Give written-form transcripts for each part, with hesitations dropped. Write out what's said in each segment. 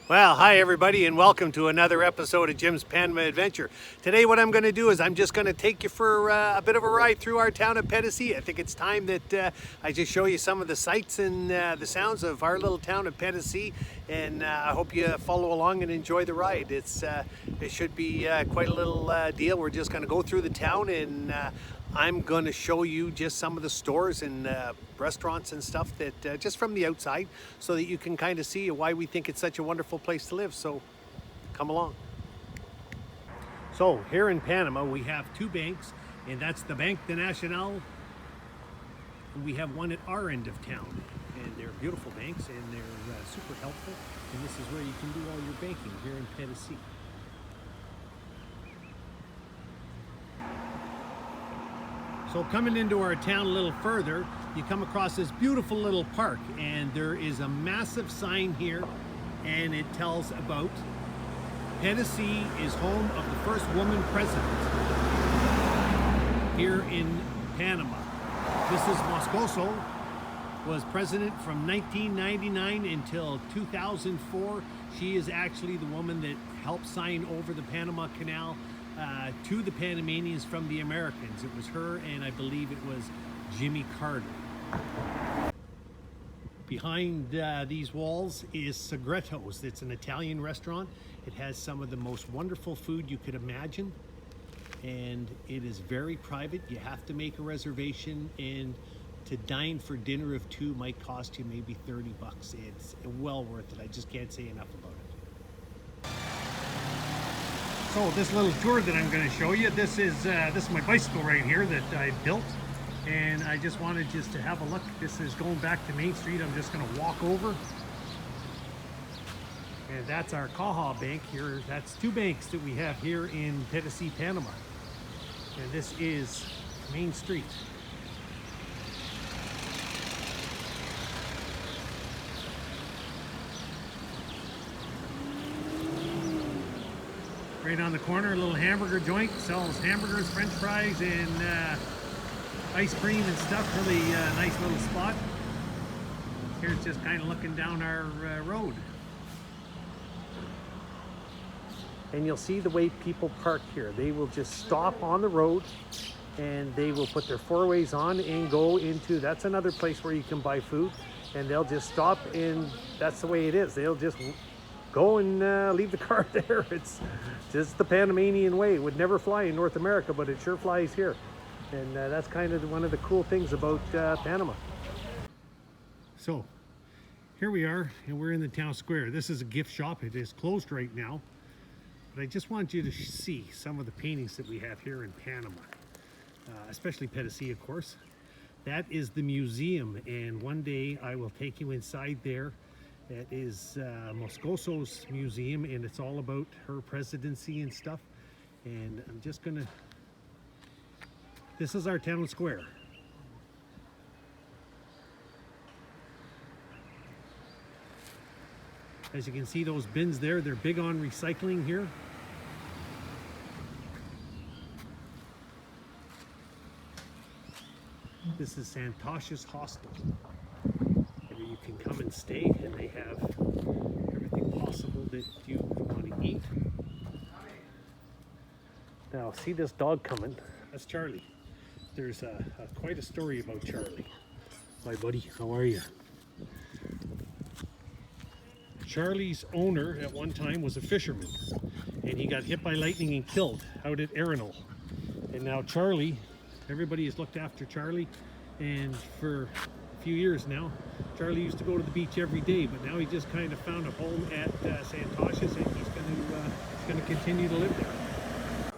Well, hi everybody and welcome to another episode of Jim's Panama Adventure. Today what I'm going to do is I'm just going to take you for a bit of a ride through our town of Pedasi. I think it's time that I just show you some of the sights and the sounds of our little town of Pedasi, and I hope you follow along and enjoy the ride. It should be quite a little deal. We're just going to go through the town and I'm going to show you just some of the stores and restaurants and stuff that just from the outside, so that you can kind of see why we think it's such a wonderful place to live. So come along. So here in Panama we have two banks, and that's the Bank de Nacional, and we have one at our end of town, and they're beautiful banks and they're super helpful, and this is where you can do all your banking here in Pedasi. So coming into our town a little further, you come across this beautiful little park, and there is a massive sign here, and it tells about Pedasi is home of the first woman president here in Panama. Mrs. Moscoso was president from 1999 until 2004. She is actually the woman that helped sign over the Panama Canal to the Panamanians from the Americans. It was her, and I believe it was Jimmy Carter. Behind these walls is Sagretos. It's an Italian restaurant. It has some of the most wonderful food you could imagine, and it is very private. You have to make a reservation, and to dine for dinner of two might cost you maybe 30 bucks. It's well worth it. I just can't say enough about it. So this little tour that I'm going to show you, this is my bicycle right here that I built, and I just wanted just to have a look. This is going back to Main Street. I'm just going to walk over, and that's our Caja Bank here. That's two banks that we have here in Pedasi, Panama, and this is Main Street. Right on the corner, a little hamburger joint, sells hamburgers, french fries, and ice cream and stuff. Really nice little spot. Here's just kind of looking down our road. And you'll see the way people park here. They will just stop on the road, and they will put their four-ways on and go into, that's another place where you can buy food, and they'll just stop, and that's the way it is. They'll just go and leave the car there. It's just the Panamanian way. It would never fly in North America, but it sure flies here. And that's kind of one of the cool things about Panama. So here we are, and we're in the town square. This is a gift shop. It is closed right now, but I just want you to see some of the paintings that we have here in Panama, especially Pedasi, of course. That is the museum, and one day I will take you inside there. That is Moscoso's museum, and it's all about her presidency and stuff. And I'm just gonna, this is our town square. As you can see, those bins there, they're big on recycling here. This is Santosh's Hostel. You can come and stay, and they have everything possible that you want to eat. Now, see this dog coming? That's Charlie. There's quite a story about Charlie. Hi, buddy. How are you? Charlie's owner at one time was a fisherman, and he got hit by lightning and killed out at Arenal. And now Charlie, everybody has looked after Charlie, and for few years now, Charlie used to go to the beach every day, but now he just kind of found a home at Santosh's, and he's going to continue to live there.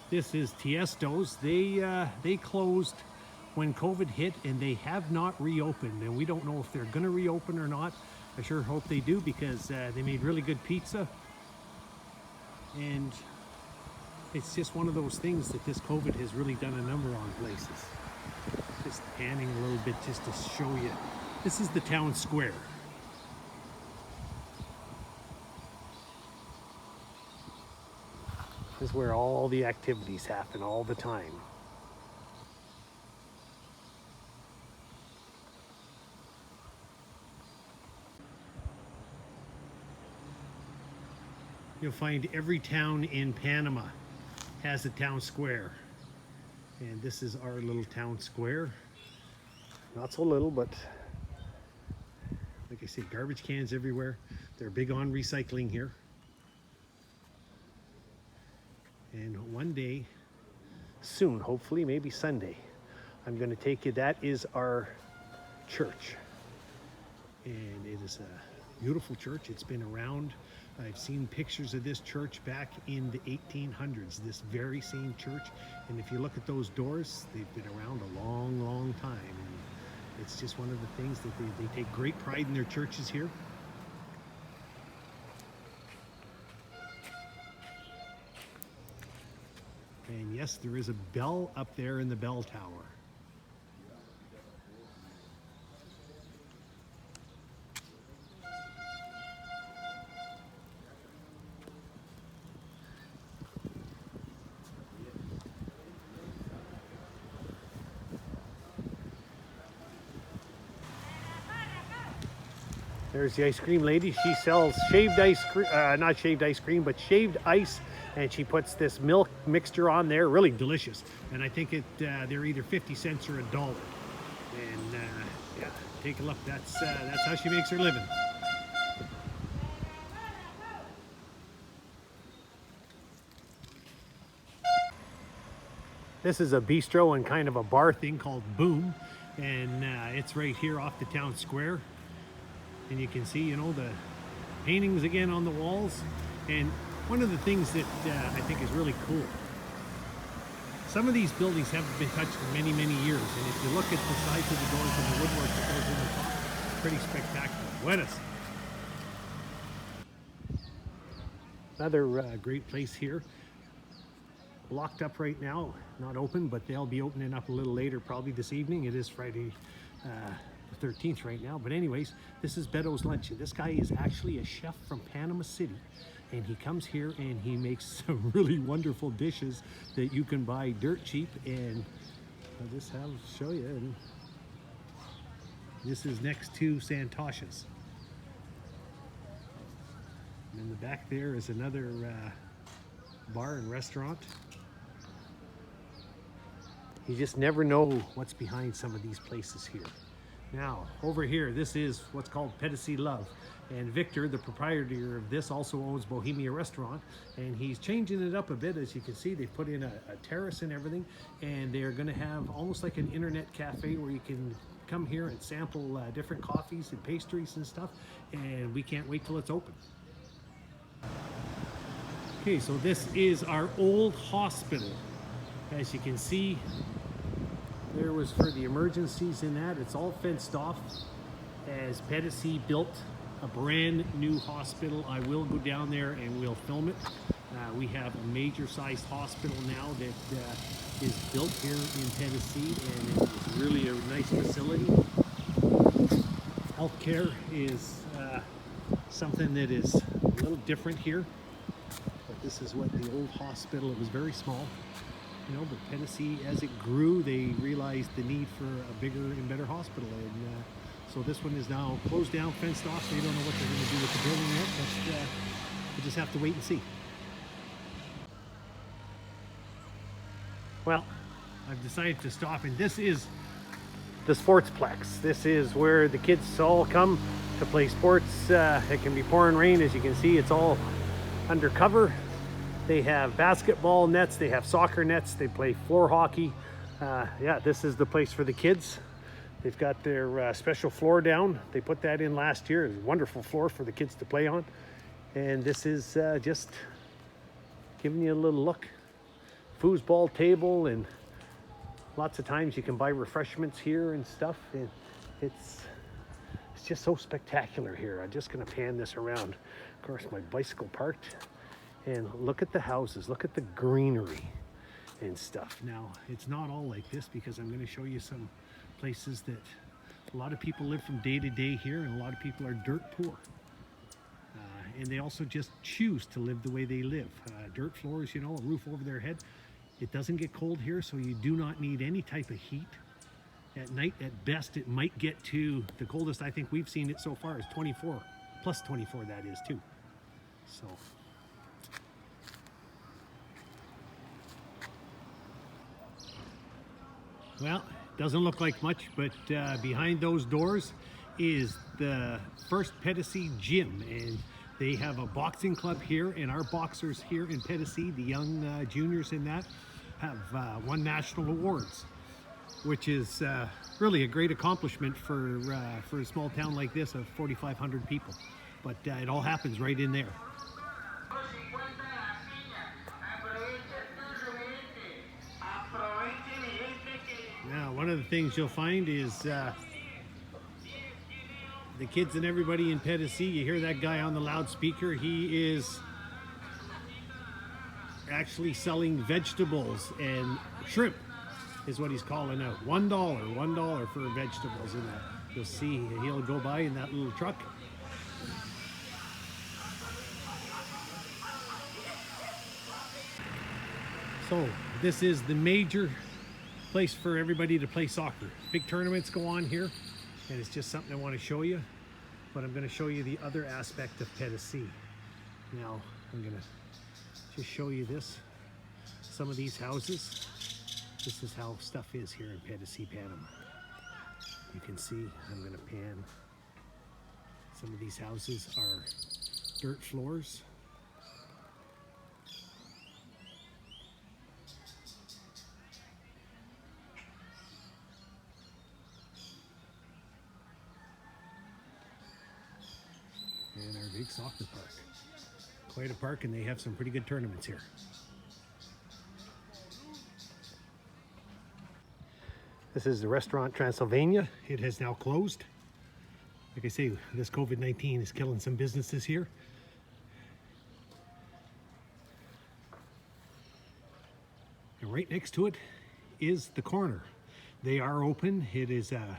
This is Tiesto's. They closed when COVID hit, and they have not reopened, and we don't know if they're going to reopen or not. I sure hope they do, because they made really good pizza, and it's just one of those things that this COVID has really done a number on places. Just panning a little bit just to show you. This is the town square. This is where all the activities happen all the time. You'll find every town in Panama has a town square. And this is our little town square. Not so little, but like I say, garbage cans everywhere. They're big on recycling here. And one day, soon, hopefully, maybe Sunday, I'm going to take you. That is our church. And it is a beautiful church. It's been around. I've seen pictures of this church back in the 1800s, this very same church. And if you look at those doors, they've been around a long, long time. And it's just one of the things that they take great pride in their churches here. And yes, there is a bell up there in the bell tower. There's the ice cream lady. She sells shaved ice cream, not shaved ice cream, but shaved ice. And she puts this milk mixture on there, really delicious. And I think they're either 50 cents or $1. And yeah, take a look. That's how she makes her living. This is a bistro and kind of a bar thing called Boom. And it's right here off the town square. And you can see, you know, the paintings again on the walls. And one of the things that I think is really cool, some of these buildings haven't been touched in many, many years. And if you look at the sides of the doors and the woodwork that goes in the top, it's pretty spectacular. Buenas. Another great place here. Locked up right now, not open, but they'll be opening up a little later, probably this evening. It is Friday the 13th right now. But anyways, this is Beto's Lunch. This guy is actually a chef from Panama City. And he comes here and he makes some really wonderful dishes that you can buy dirt cheap. And I'll just show you. And this is next to Santosha's. And in the back there is another bar and restaurant. You just never know what's behind some of these places here. Now, over here, this is what's called Pedasi Love. And Victor, the proprietor of this, also owns Bohemia Restaurant. And he's changing it up a bit. As you can see, they've put in a terrace and everything. And they're going to have almost like an internet cafe where you can come here and sample different coffees and pastries and stuff. And we can't wait till it's open. Okay, so this is our old hospital. As you can see, there was for the emergencies in that. It's all fenced off. As Pedasi built a brand new hospital, I will go down there and we'll film it. We have a major sized hospital now that is built here in Pedasi, and it's really a nice facility. Healthcare is something that is a little different here. But this is what the old hospital, it was very small. You know, but Pedasi, as it grew, they realized the need for a bigger and better hospital. And so this one is now closed down, fenced off. They don't know what they're going to do with the building yet, but we'll just have to wait and see. Well, I've decided to stop, and this is the sports plex. This is where the kids all come to play sports. It can be pouring rain. As you can see, it's all undercover. They have basketball nets, they have soccer nets, they play floor hockey. Yeah, this is the place for the kids. They've got their special floor down. They put that in last year. It's a wonderful floor for the kids to play on. And this is just giving you a little look. Foosball table, and lots of times you can buy refreshments here and stuff. And it's just so spectacular here. I'm just gonna pan this around. Of course, my bicycle parked. And look at the houses, look at the greenery and stuff. Now, it's not all like this, because I'm going to show you some places that a lot of people live from day to day here, and a lot of people are dirt poor. And they also just choose to live the way they live. Dirt floors, you know, a roof over their head. It doesn't get cold here, so you do not need any type of heat. At night, at best, it might get to, the coldest I think we've seen it so far is 24, plus 24 that is too. So Well, doesn't look like much, but behind those doors is the First Pedasi gym, and they have a boxing club here, and our boxers here in Pedasi, the young juniors in that, have won national awards, which is really a great accomplishment for a small town like this of 4,500 people. But it all happens right in there. Now, one of the things you'll find is the kids and everybody in Pedasi, you hear that guy on the loudspeaker, he is actually selling vegetables and shrimp is what he's calling out. $1 for vegetables in that. You'll see he'll go by in that little truck. So this is the major place for everybody to play soccer. Big tournaments go on here, and it's just something I want to show you. But I'm going to show you the other aspect of Pedasi. Now I'm going to just show you this. Some of these houses. This is how stuff is here in Pedasi, Panama. You can see, I'm going to pan. Some of these houses are dirt floors. And our big soccer park. Quite a park, and they have some pretty good tournaments here. This is the restaurant Transylvania. It has now closed. Like I say, this COVID-19 is killing some businesses here. And right next to it is the corner. They are open. It is a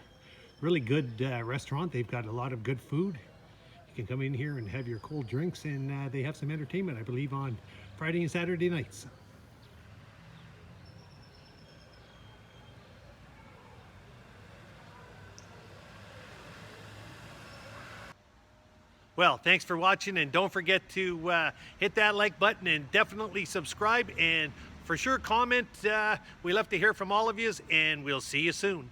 really good restaurant. They've got a lot of good food. You can come in here and have your cold drinks, and they have some entertainment, I believe, on Friday and Saturday nights. Well, thanks for watching, and don't forget to hit that like button and definitely subscribe, and for sure comment. We love to hear from all of you, and we'll see you soon.